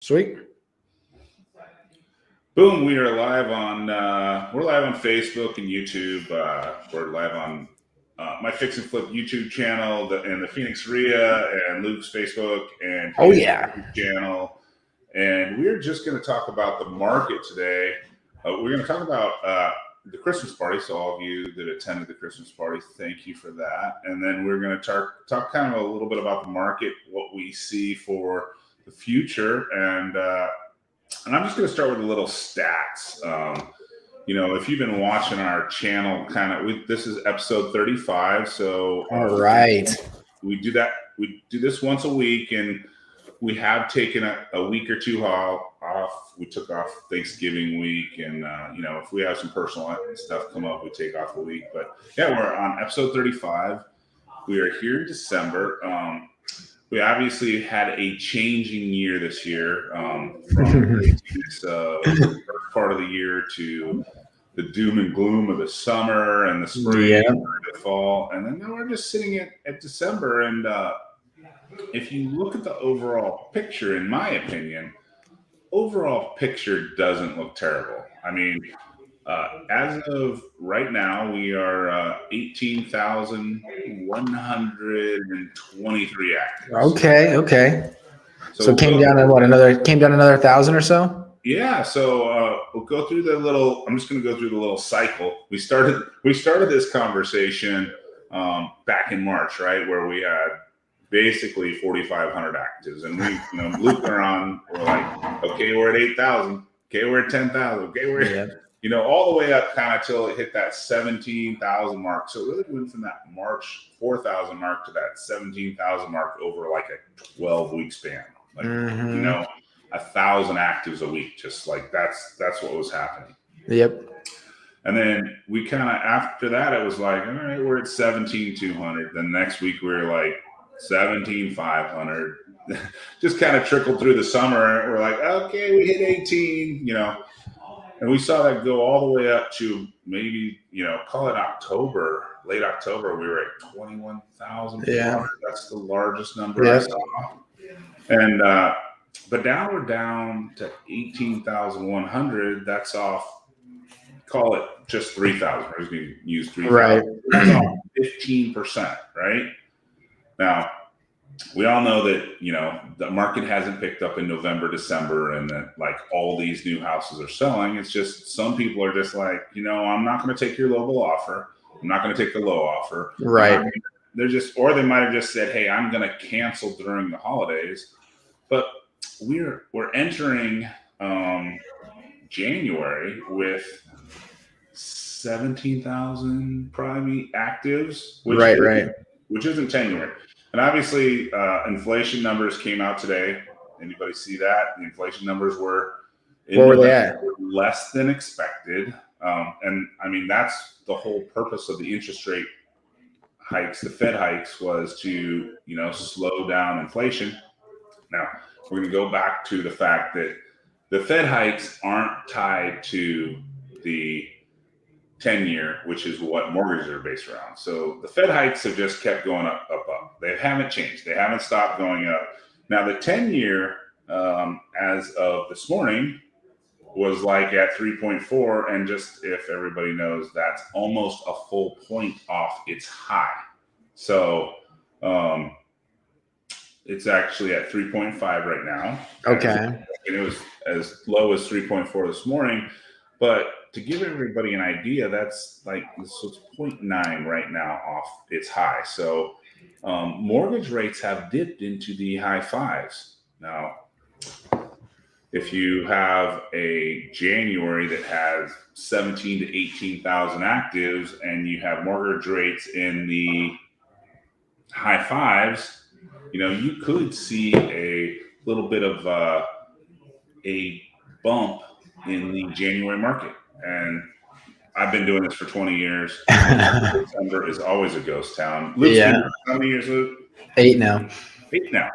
Sweet. Boom! We are live on we're live on Facebook and YouTube. We're live on my Fix and Flip YouTube channel and the Phoenix RIA and Luke's Facebook and Oh his yeah. YouTube channel. And we're just going to talk about the market today. We're going to talk about the Christmas party. So all of you that attended the Christmas party, thank you for that. And then we're going to talk kind of a little bit about the market, what we see for the future, and I'm just going to start with a little stats. If you've been watching our channel, this is episode 35. So all right, we do that. We do this once a week, and we have taken a week or two off. We took off Thanksgiving week, and if we have some personal stuff come up, we take off a week. But yeah, we're on episode 35. We are here in December. We obviously had a changing year this year, from this first part of the year to the doom and gloom of the summer and the spring and the fall. And then now we're just sitting at December. And if you look at the overall picture, in my opinion, overall picture doesn't look terrible. I mean, as of right now, we are 18,123 active. Okay. So it came down to another 1,000 or so? Yeah. So we'll go through I'm just going to go through the little cycle. We started this conversation back in March, right? Where we had basically 4,500 actives, and we, Luke and Ron were like, okay, we're at 8,000. Okay, we're at 10,000. Okay, we're all the way up kind of till it hit that 17,000 mark. So it really went from that March 4,000 mark to that 17,000 mark over like a 12-week span. Like, 1,000 actives a week. Just like that's what was happening. Yep. And then we kind of, after that, it was like, all right, we're at 17,200. Then next week we were like 17,500. Just kind of trickled through the summer. We're like, okay, we hit 18, and we saw that go all the way up to maybe, call it October, late October, we were at 21,000. Yeah. That's the largest number I saw. And, but now we're down to 18,100. That's off, call it just 3,000. We're just going to use 3,000. Right. That's off 15%, right? Now, we all know that, the market hasn't picked up in November, December, and that like all these new houses are selling. It's just some people are just like, I'm not going to take your low offer. I'm not going to take the low offer. Right. Or they might have just said, hey, I'm going to cancel during the holidays. But we're entering January with 17,000 probably actives, which isn't tenured. And obviously, inflation numbers came out today. Anybody see that? The inflation numbers were less than expected. And I mean, that's the whole purpose of the interest rate hikes. The Fed hikes was to, slow down inflation. Now, we're going to go back to the fact that the Fed hikes aren't tied to the 10-year, which is what mortgages are based around. So the Fed hikes have just kept going up. They haven't changed. They haven't stopped going up. Now the 10-year, as of this morning, was like at 3.4, and just if everybody knows, that's almost a full point off its high. So it's actually at 3.5 right now. Okay. And it was as low as 3.4 this morning, but to give everybody an idea, that's like, so it's 0.9 right now off its high. So mortgage rates have dipped into the high fives. Now, if you have a January that has 17 to 18,000 actives and you have mortgage rates in the high fives, you could see a little bit of a bump in the January market. And I've been doing this for 20 years. December is always a ghost town. Luke's been how many years, Luke? 8 now. 8 now.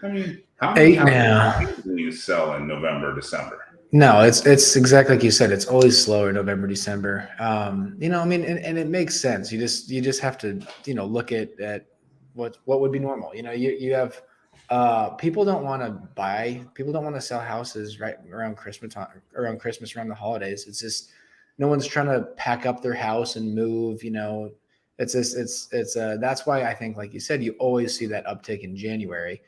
I mean, how many houses do you sell in November, December? No, it's exactly like you said. It's always slower November, December. And it makes sense. You just have to, look at what would be normal. You have people don't want to sell houses right around Christmas time, around the holidays. It's just no one's trying to pack up their house and move. It's just it's that's why I think, like you said, you always see that uptick in January.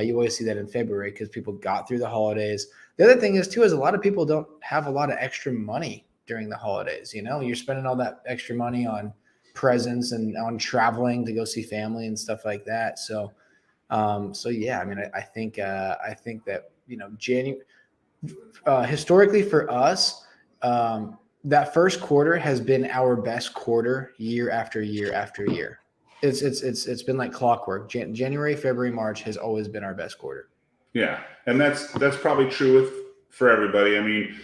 You always see that in February because people got through the holidays. The other thing is a lot of people don't have a lot of extra money during the holidays. You're spending all that extra money on presents and on traveling to go see family and stuff like that. So yeah, I mean, I think that January historically for us, that first quarter has been our best quarter year after year after year. It's been like clockwork. January, February, March has always been our best quarter. Yeah, and that's probably true for everybody. I mean,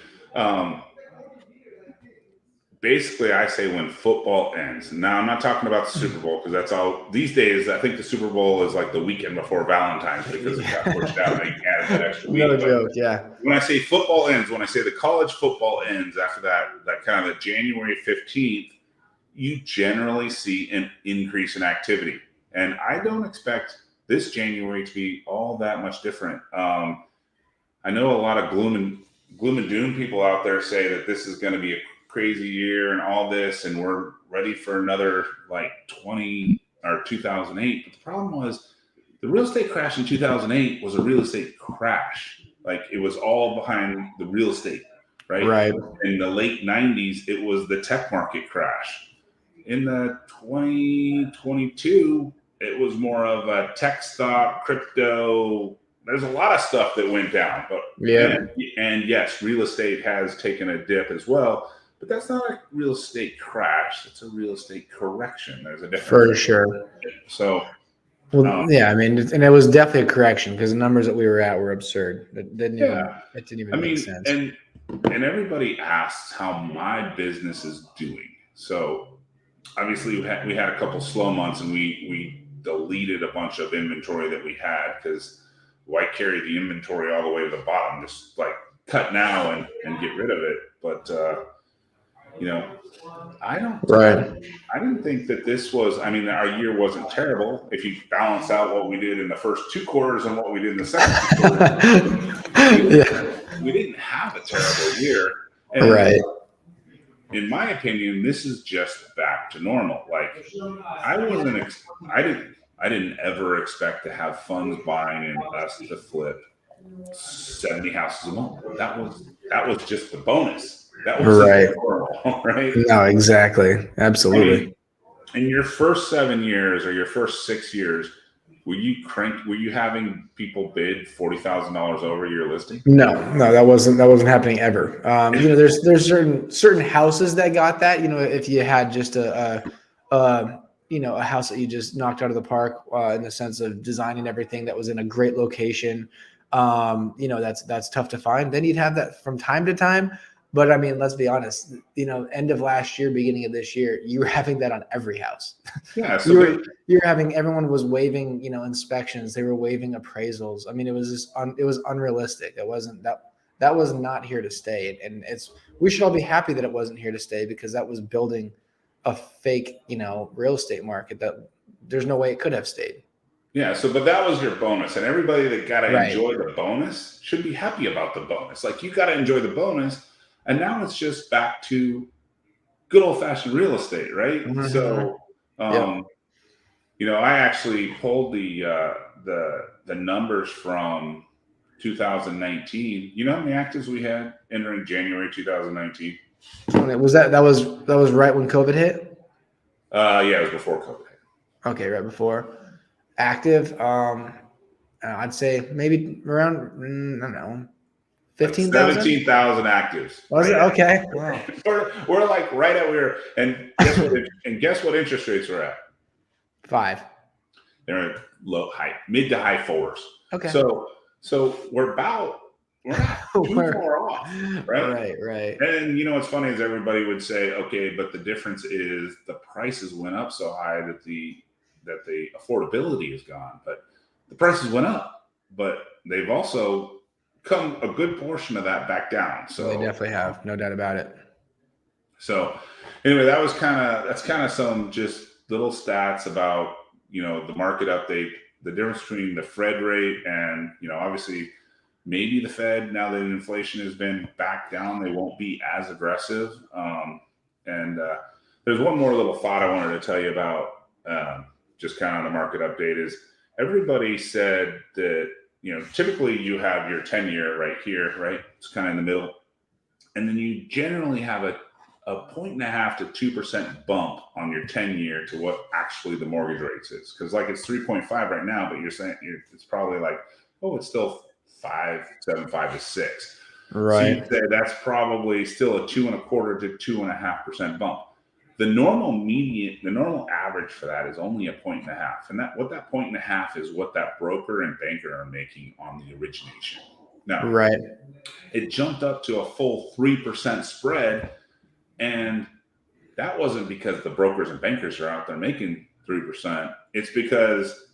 basically, I say when football ends. Now, I'm not talking about the Super Bowl because that's all these days. I think the Super Bowl is like the weekend before Valentine's because it got pushed out. They added that extra week. No joke, yeah. When I say football ends, when I say the college football ends after that kind of the January 15th, you generally see an increase in activity. And I don't expect this January to be all that much different. I know a lot of gloom and doom people out there say that this is going to be a crazy year and all this, and we're ready for another like 2008. But the problem was the real estate crash in 2008 was a real estate crash. Like it was all behind the real estate, right? Right. In the late 90s, it was the tech market crash. In the 2022, it was more of a tech stock, crypto. There's a lot of stuff that went down, but yeah, and yes, real estate has taken a dip as well. But that's not a real estate crash. It's a real estate correction. There's a difference. For sure. So, yeah, I mean, and it was definitely a correction because the numbers that we were at were absurd. It didn't even make sense. And everybody asks how my business is doing. So, obviously, we had a couple slow months, and we deleted a bunch of inventory that we had because why carry the inventory all the way to the bottom? Just like cut now and get rid of it. But I didn't think that this was. I mean, our year wasn't terrible if you balance out what we did in the first two quarters and what we did in the second two quarters. We didn't have a terrible year. And right. In my opinion, this is just back to normal. Like I didn't ever expect to have funds buying and us to flip 70 houses a month. That was just the bonus. That was right. Normal, right? No, exactly. Absolutely. I mean, in your first 7 years or your first 6 years, were you having people bid $40,000 over your listing? No, that wasn't happening ever. There's certain houses that got that. If you had just a house that you just knocked out of the park in the sense of designing everything that was in a great location, that's tough to find. Then you'd have that from time to time. But I mean, let's be honest, end of last year, beginning of this year, you were having that on every house. Yeah. So you're having, everyone was waiving, inspections. They were waiving appraisals. I mean, it was just, it was unrealistic. It wasn't that was not here to stay. And we should all be happy that it wasn't here to stay because that was building a fake, real estate market that there's no way it could have stayed. Yeah. But that was your bonus, and everybody that got to enjoy the bonus should be happy about the bonus. Like you got to enjoy the bonus. And now it's just back to good old-fashioned real estate, right? Mm-hmm. So, I actually pulled the numbers from 2019. You know how many actives we had entering January 2019? Was that was right when COVID hit? Yeah, it was before COVID hit. Okay, right before. Active, I'd say maybe around, I don't know. 15,000? 17,000 actives. Was it? Okay. Wow. we're like right at where, and guess what interest rates are at? 5. They're at mid to high 4s. Okay. So we're not too far off, right? Right. And what's funny is everybody would say, okay, but the difference is the prices went up so high that the affordability is gone. But the prices went up, but they've also come a good portion of that back down. So they definitely have, no doubt about it. So anyway, that's kind of some just little stats about the market update the difference between the Fed rate and, obviously maybe the Fed, now that inflation has been back down, they won't be as aggressive. And there's one more little thought I wanted to tell you about, just kind of the market update is everybody said that, typically you have your 10-year right here, right? It's kind of in the middle. And then you generally have a 1.5% to 2% bump on your 10-year to what actually the mortgage rates is. Because like it's 3.5 right now, but you're saying it's probably like, oh, it's still 5.75 to 6. Right. So you'd say that's probably still a 2.25% to 2.5% bump. The normal average for that is only 1.5%. And that 1.5% is what that broker and banker are making on the origination. Now, right. It jumped up to a full 3% spread. And that wasn't because the brokers and bankers are out there making 3%. It's because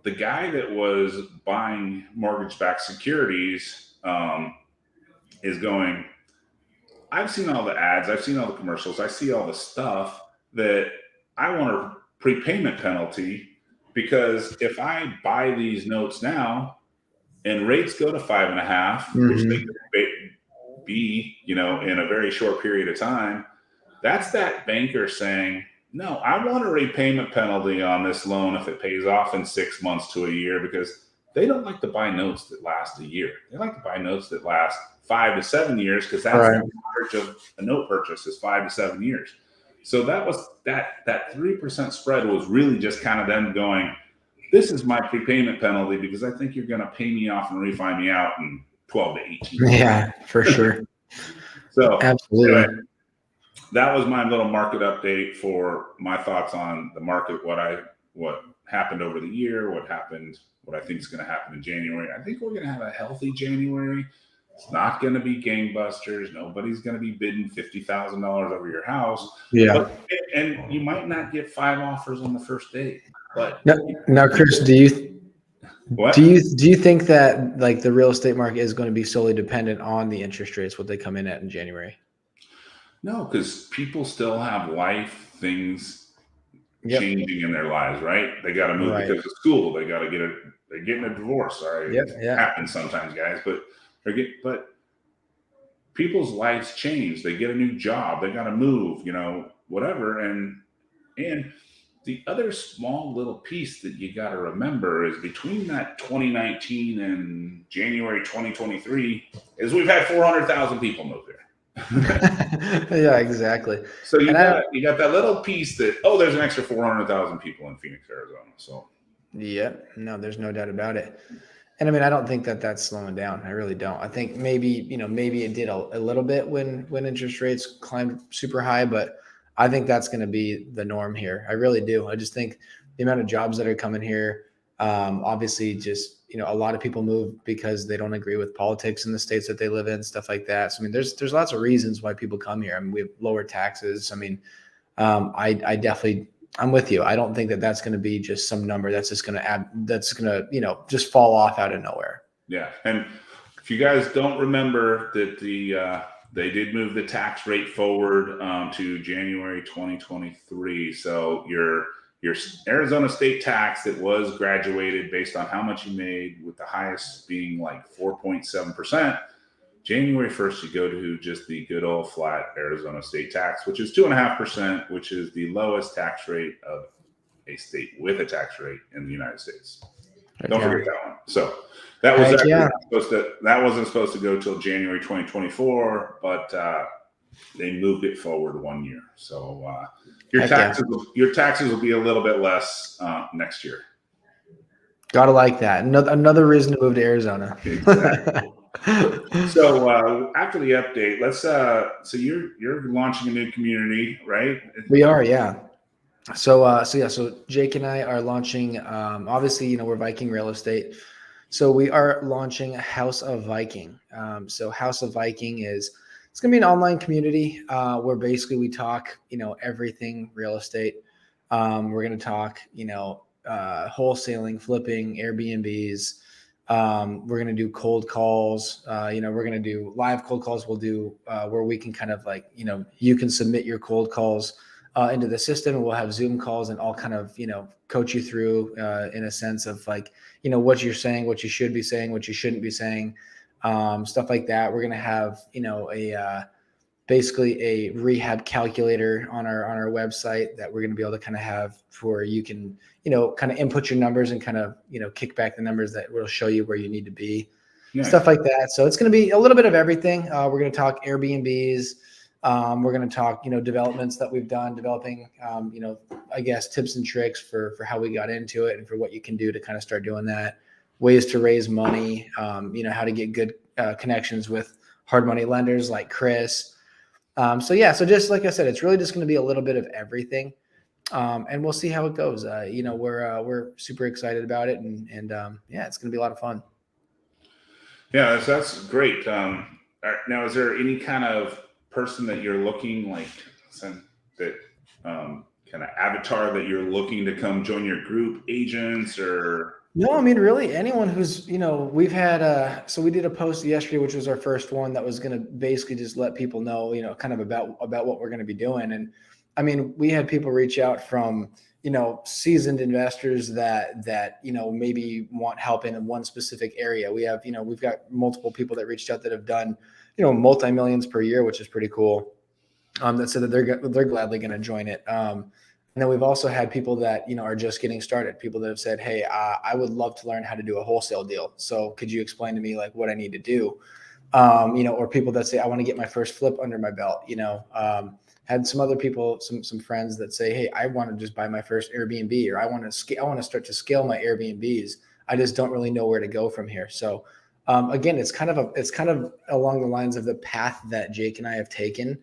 the guy that was buying mortgage-backed securities is going, I've seen all the ads, I've seen all the commercials, I see all the stuff that I want a prepayment penalty, because if I buy these notes now and rates go to 5.5%, which they could be, in a very short period of time, that's that banker saying, no, I want a repayment penalty on this loan if it pays off in 6 months to a year, because they don't like to buy notes that last a year. They like to buy notes that last 5 to 7 years, because that's the average of a note purchase is 5 to 7 years. So that was that 3% spread was really just kind of them going, this is my prepayment penalty because I think you're going to pay me off and refi me out in 12 to 18 months. Yeah, for sure. So absolutely. Anyway, that was my little market update for my thoughts on the market, what happened over the year, what I think is going to happen in January. I think we're going to have a healthy January. It's not going to be gangbusters. Nobody's going to be bidding $50,000 over your house. Yeah. And you might not get 5 offers on the first day. But now, Chris, do you think that like the real estate market is going to be solely dependent on the interest rates, what they come in at in January? No, because people still have things changing in their lives, right? They got to move because of school. They got to they're getting a divorce. Sorry, it happens sometimes, guys. But people's lives change. They get a new job. They got to move. Whatever. And the other small little piece that you got to remember is between that 2019 and January 2023 is we've had 400,000 people move here. Yeah, exactly. So you got that little piece that, there's an extra 400,000 people in Phoenix, Arizona. So no, there's no doubt about it. And I mean, I don't think that that's slowing down. I really don't. I think maybe it did a little bit when interest rates climbed super high, but I think that's going to be the norm here. I really do. I just think the amount of jobs that are coming here, obviously just, a lot of people move because they don't agree with politics in the states that they live in, stuff like that. So, I mean, there's lots of reasons why people come here. I mean, we have lower taxes. I mean, I'm with you. I don't think that that's going to be just some number that's just going to just fall off out of nowhere. Yeah. And if you guys don't remember that they did move the tax rate forward to January 2023. So your Arizona state tax that was graduated based on how much you made, with the highest being like 4.7%. January 1st, you go to just the good old flat Arizona state tax, which is 2.5%, which is the lowest tax rate of a state with a tax rate in the United States. Don't forget that one. So that was wasn't supposed to go till January 2024, but they moved it forward 1 year. So your taxes will be a little bit less next year. Gotta like that. Another reason to move to Arizona. Exactly. So after the update, let's. So you're launching a new community, right? We are, yeah. So Jake and I are launching. Obviously, we're Viking Real Estate, so we are launching House of Viking. So House of Viking it's going to be an online community where basically we talk, everything real estate. We're going to talk, wholesaling, flipping, Airbnbs. We're going to do cold calls. We're going to do live cold calls. We'll do where we can kind of like, you can submit your cold calls into the system, and we'll have Zoom calls and all kind of, coach you through in a sense of like, what you're saying, what you should be saying, what you shouldn't be saying, stuff like that. We're going to have, basically a rehab calculator on our website that we're going to be able to kind of have for you can, kind of input your numbers and kind of, kick back the numbers that will show you where you need to be, stuff like that. So it's going to be a little bit of everything. We're going to talk Airbnbs. We're going to talk, developments that we've done, developing, I guess tips and tricks for how we got into it and for what you can do to kind of start doing that, ways to raise money, how to get good connections with hard money lenders like Chris. So just like I said, it's really just going to be a little bit of everything, and we'll see how it goes. We're super excited about it, and it's going to be a lot of fun. Yeah, that's great. Now, is there any kind of person that you're looking like that kind of avatar that you're looking to come join your group, agents or? No, I mean, really anyone who's, we've had, so we did a post yesterday, which was our first one that was going to basically just let people know, kind of about what we're going to be doing. And I mean, we had people reach out from, seasoned investors that, maybe want help in one specific area. We have, we've got multiple people that reached out that have done, multi-millions per year, which is pretty cool. That said that they're gladly going to join it. And then we've also had people that, are just getting started, people that have said, hey, I would love to learn how to do a wholesale deal. So could you explain to me like what I need to do? Or people that say, I want to get my first flip under my belt, had some other people, some friends that say, hey, I want to just buy my first Airbnb, or I want to start to scale my Airbnbs. I just don't really know where to go from here. So again, it's kind of along the lines of the path that Jake and I have taken.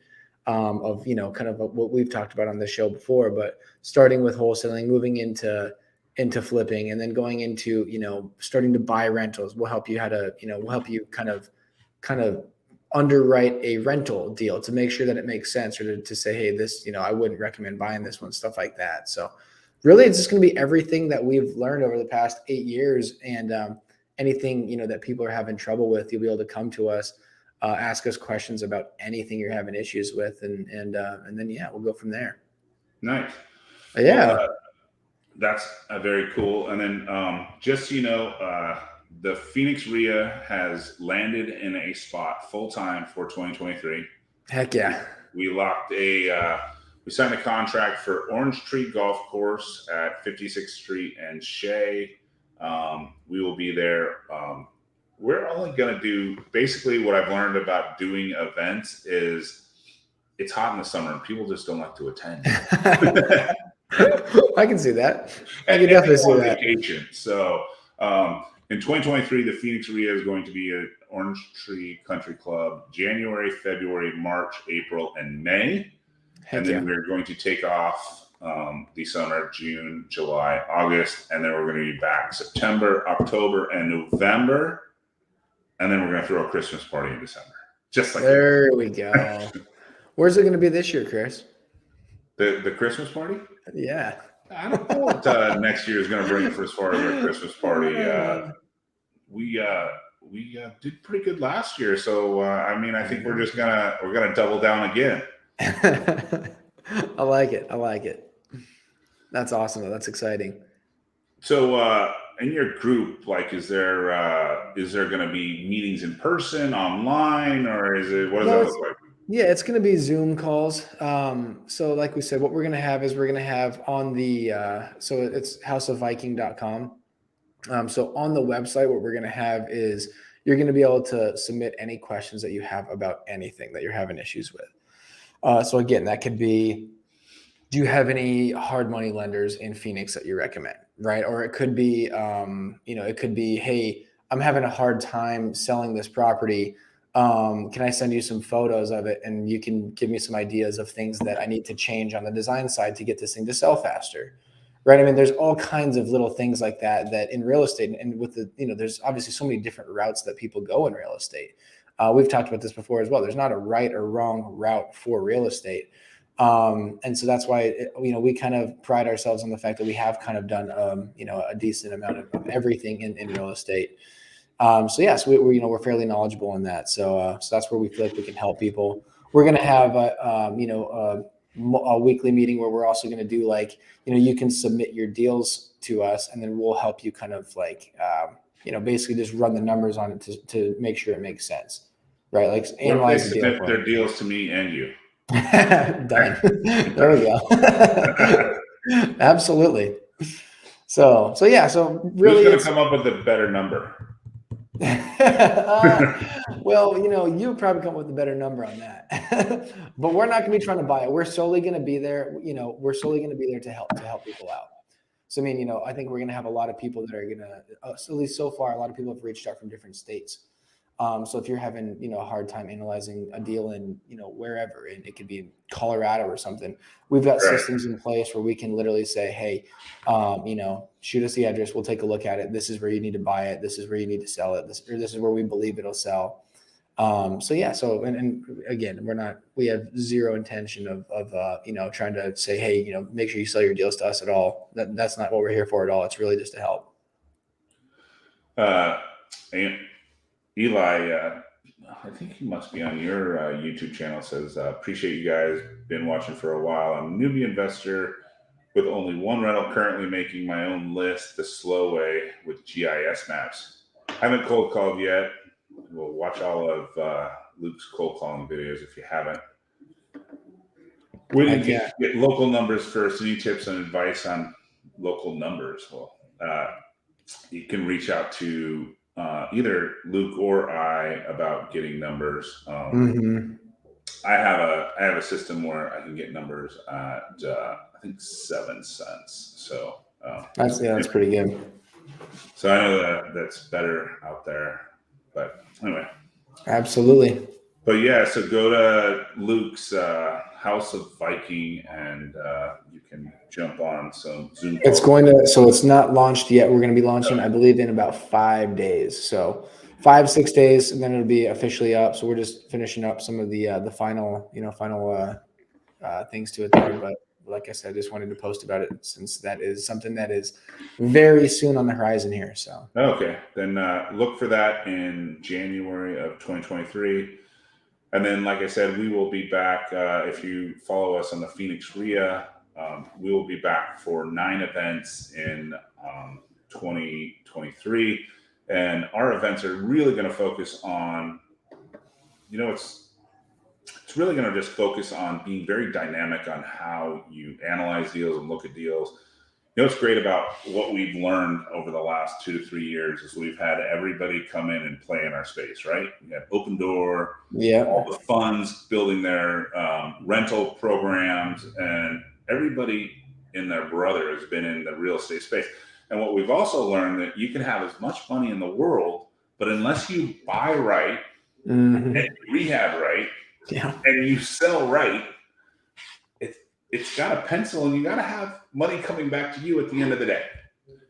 Of kind of what we've talked about on the show before, but starting with wholesaling, moving into flipping, and then going into starting to buy rentals. We'll help you we'll help you kind of underwrite a rental deal to make sure that it makes sense, or to say, hey, this I wouldn't recommend buying this one, stuff like that. So really, it's just going to be everything that we've learned over the past 8 years, and anything that people are having trouble with, you'll be able to come to us. Ask us questions about anything you're having issues with, and then we'll go from there. Nice. Yeah. Well, that's very cool. And then just the Phoenix RIA has landed in a spot full time for 2023. Heck yeah. We locked we signed a contract for Orange Tree Golf Course at 56th Street and Shea. We will be there. We're only going to do basically what I've learned about doing events is it's hot in the summer and people just don't like to attend. I can see that. I can definitely see that. Vacation. So in 2023, the Phoenix RIA is going to be at Orange Tree Country Club, January, February, March, April, and May. And then we're going to take off the summer, June, July, August, and then we're going to be back September, October, and November. And then we're going to throw a Christmas party in December. Just like there we go. Where's it going to be this year, Chris? The Christmas party? Yeah. I don't know what next year is going to bring us as far as our Christmas party. We did pretty good last year, so I think we're gonna double down again. I like it. That's awesome. That's exciting. So in your group, like, is there going to be meetings in person, online, or is it, what does that look like? Yeah, it's going to be Zoom calls. So like we said, what we're going to have is we're going to have on the, so it's houseofviking.com. So on the website, what we're going to have is you're going to be able to submit any questions that you have about anything that you're having issues with. So again, that could be, do you have any hard money lenders in Phoenix that you recommend, right? Or it could be, hey, I'm having a hard time selling this property. Can I send you some photos of it, and you can give me some ideas of things that I need to change on the design side to get this thing to sell faster, right? I mean, there's all kinds of little things like that in real estate, and with the, there's obviously so many different routes that people go in real estate. We've talked about this before as well. There's not a right or wrong route for real estate. And so that's why, we kind of pride ourselves on the fact that we have kind of done, a decent amount of everything in real estate. So yes, we're fairly knowledgeable in that. So that's where we feel like we can help people. We're going to have, a weekly meeting where we're also going to do like, you can submit your deals to us, and then we'll help you kind of like, basically just run the numbers on it to make sure it makes sense, right? Like analyze the deal. Submit their deals to me and you. Done. There we go. Absolutely. So yeah. So really, who's going to come up with a better number? Well, you probably come up with a better number on that, but we're not going to be trying to buy it. We're solely going to be there. We're solely going to be there to help people out. So, I mean, I think we're going to have a lot of people that are going to, at least so far, a lot of people have reached out from different states. So if you're having, a hard time analyzing a deal in, wherever, and it could be in Colorado or something, we've got systems in place where we can literally say, hey, shoot us the address. We'll take a look at it. This is where you need to buy it. This is where you need to sell it. This is where we believe it'll sell. So yeah. So, and again, we have zero intention of trying to say, hey, make sure you sell your deals to us at all. That's not what we're here for at all. It's really just to help. And Eli, I think he must be on your YouTube channel. Says, appreciate you guys. Been watching for a while. I'm a newbie investor with only one rental, currently making my own list the slow way with GIS maps. Haven't cold called yet. We'll watch all of Luke's cold calling videos if you haven't. We didn't get local numbers first. Any tips and advice on local numbers? Well, you can reach out to either Luke or I about getting numbers. I have a system where I can get numbers at I think 7 cents. So that's pretty good. So I know that's better out there. But anyway, absolutely. But yeah, so go to Luke's House of Viking, and you can jump on some Zoom calls. So it's not launched yet. We're going to be launching, I believe, in about 5 days. So 5-6 days, and then it'll be officially up. So we're just finishing up some of the final things to it there. But like I said, I just wanted to post about it since that is something that is very soon on the horizon here. So okay, then look for that in January of 2023. And then, like I said, we will be back. If you follow us on the Phoenix RIA, we will be back for 9 events in 2023. And our events are really going to focus on, it's really going to just focus on being very dynamic on how you analyze deals and look at deals. What's great about what we've learned over the last 2 to 3 years is we've had everybody come in and play in our space, right? We had Open Door, all the funds building their rental programs, and everybody and their brother has been in the real estate space. And what we've also learned that you can have as much money in the world, but unless you buy right and rehab right and you sell right, it's got to pencil, and you got to have money coming back to you at the end of the day.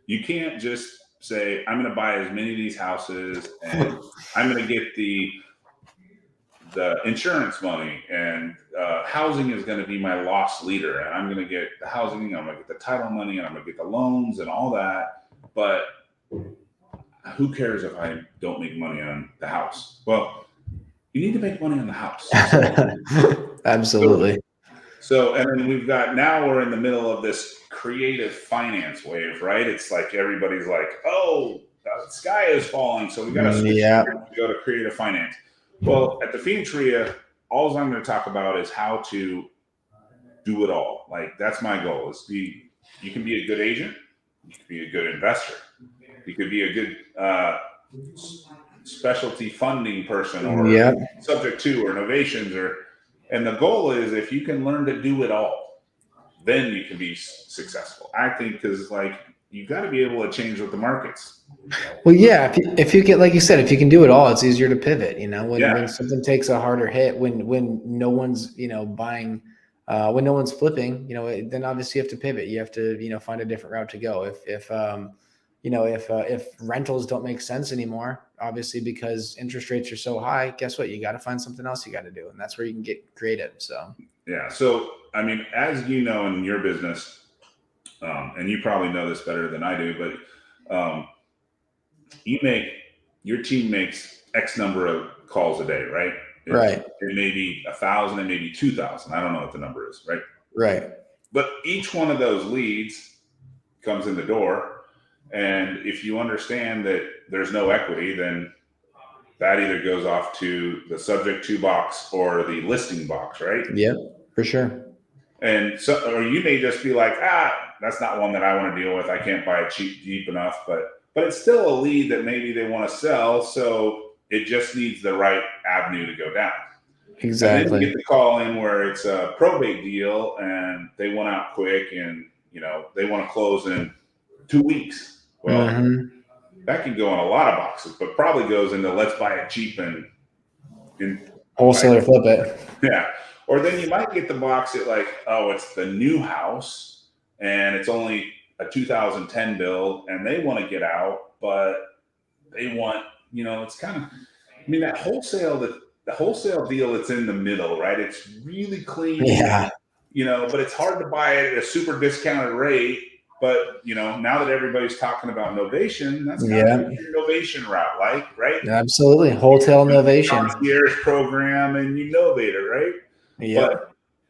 You can't just say, I'm going to buy as many of these houses, and I'm going to get the insurance money, and housing is going to be my loss leader, and I'm going to get the housing, I'm going to get the title money, and I'm going to get the loans and all that. But who cares if I don't make money on the house? Well, you need to make money on the house. Absolutely. So, and then we're in the middle of this creative finance wave, right? It's like everybody's like, oh, the sky is falling, so we got to switch to go to creative finance. Well, at the Phoenix RIA, all I'm going to talk about is how to do it all. Like, that's my goal, you can be a good agent, you can be a good investor, you could be a good specialty funding person, or subject to, or innovations, and the goal is, if you can learn to do it all, then you can be successful. I think, because you got to be able to change with the markets. Well, yeah. If you get, like you said, if you can do it all, it's easier to pivot. When something takes a harder hit, when no one's buying, when no one's flipping, then obviously you have to pivot. You have to find a different route to go. If rentals don't make sense anymore, obviously, because interest rates are so high, guess what? You got to find something else you got to do. And that's where you can get creative. So, yeah. So, I mean, as you know, in your business, and you probably know this better than I do, but your team makes X number of calls a day, right? Right. It may be 1,000, it may be 2,000. I don't know what the number is, right? Right. But each one of those leads comes in the door, and if you understand that there's no equity, then that either goes off to the subject to box or the listing box, right? Yep, for sure. And so, or you may just be like, that's not one that I want to deal with. I can't buy it deep enough, but it's still a lead that maybe they want to sell. So it just needs the right avenue to go down. Exactly. And then you get the call in where it's a probate deal and they want out quick, and they want to close in 2 weeks. Well, that can go in a lot of boxes, but probably goes into let's buy it cheap and wholesaler flip it. Yeah. Or then you might get the box at like, oh, it's the new house and it's only a 2010 build and they want to get out, but they want, it's kind of, that the wholesale deal that's in the middle, right? It's really clean. Yeah. But it's hard to buy it at a super discounted rate. But, now that everybody's talking about novation, that's kind of your novation route, right? Absolutely. Wholesale novation. Concierge program and you novator, right? Yeah.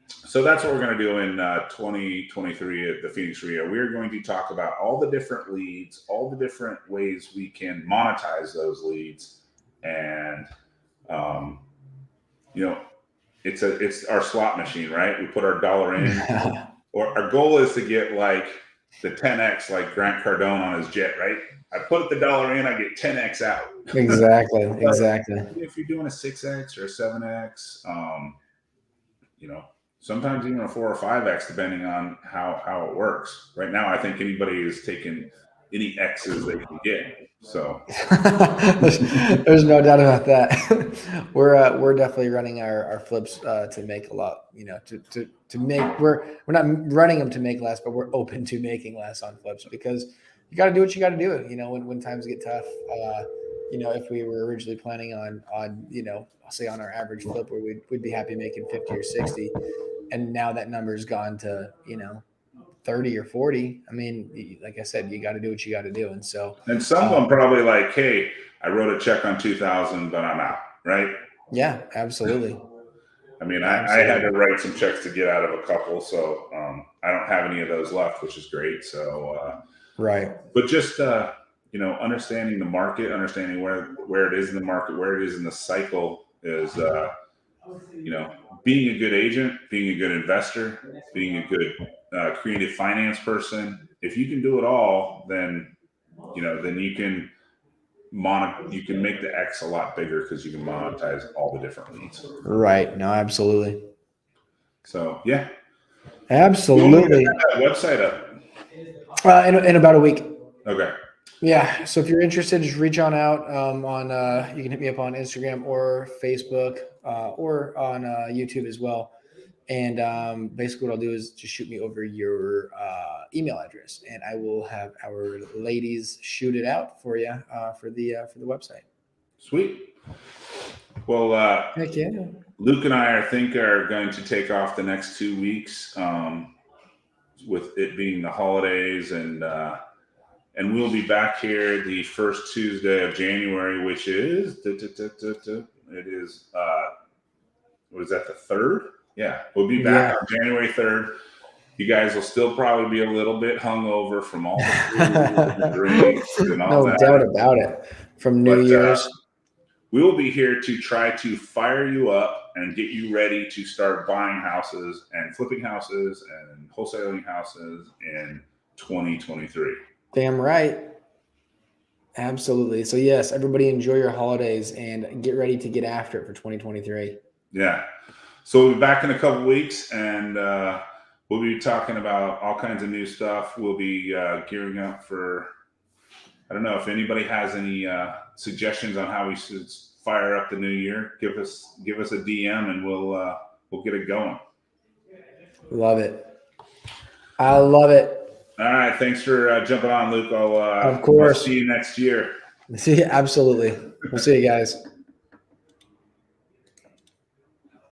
So that's what we're going to do in 2023 at the Phoenix RIA. We're going to talk about all the different leads, all the different ways we can monetize those leads. And, it's our slot machine, right? We put our dollar in. Or our goal is to get like the 10X, like Grant Cardone on his jet, right? I put the dollar in, I get 10X out. Exactly. Exactly. If you're doing a 6X or a 7X, sometimes even a 4 or 5X, depending on how it works. Right now, I think anybody is taking any X's they can get. So there's no doubt about that. We're definitely running our flips to make a lot. To make we're not running them to make less, but we're open to making less on flips because you got to do what you got to do. When times get tough. If we were originally planning on I'll say on our average flip where we'd be happy making 50 or 60, and now that number's gone to 30 or 40. I mean, like I said, you got to do what you got to do. And so, and some of them probably like, hey, I wrote a check on 2,000, but I'm out. Right. Yeah, absolutely. I mean, I had to write some checks to get out of a couple. So, I don't have any of those left, which is great. So, right. But just, understanding the market, understanding where it is in the market, where it is in the cycle is, being a good agent, being a good investor, being a good creative finance person. If you can do it all, then you can make the X a lot bigger because you can monetize all the different leads. Right. No, absolutely. So yeah, absolutely. You want to get that website up in about a week. Okay. Yeah. So if you're interested, just reach on out you can hit me up on Instagram or Facebook or on YouTube as well. And basically what I'll do is just shoot me over your email address and I will have our ladies shoot it out for you for the website. Sweet. Well, heck yeah. Luke and I are going to take off the next 2 weeks with it being the holidays, and we'll be back here the first Tuesday of January, which is what is that, the 3rd? Yeah, we'll be back on January 3rd. You guys will still probably be a little bit hungover from all the food and drinks and all that. No doubt about it. From New Year's. We will be here to try to fire you up and get you ready to start buying houses and flipping houses and wholesaling houses in 2023. Damn right. Absolutely. So yes, everybody enjoy your holidays and get ready to get after it for 2023. Yeah. So we'll be back in a couple weeks, and we'll be talking about all kinds of new stuff. We'll be gearing up for, I don't know if anybody has any suggestions on how we should fire up the new year. Give us a DM and we'll get it going. Love it. I love it. All right. Thanks for jumping on, Luke. Of course. I'll see you next year. See you. Absolutely. We'll see you guys.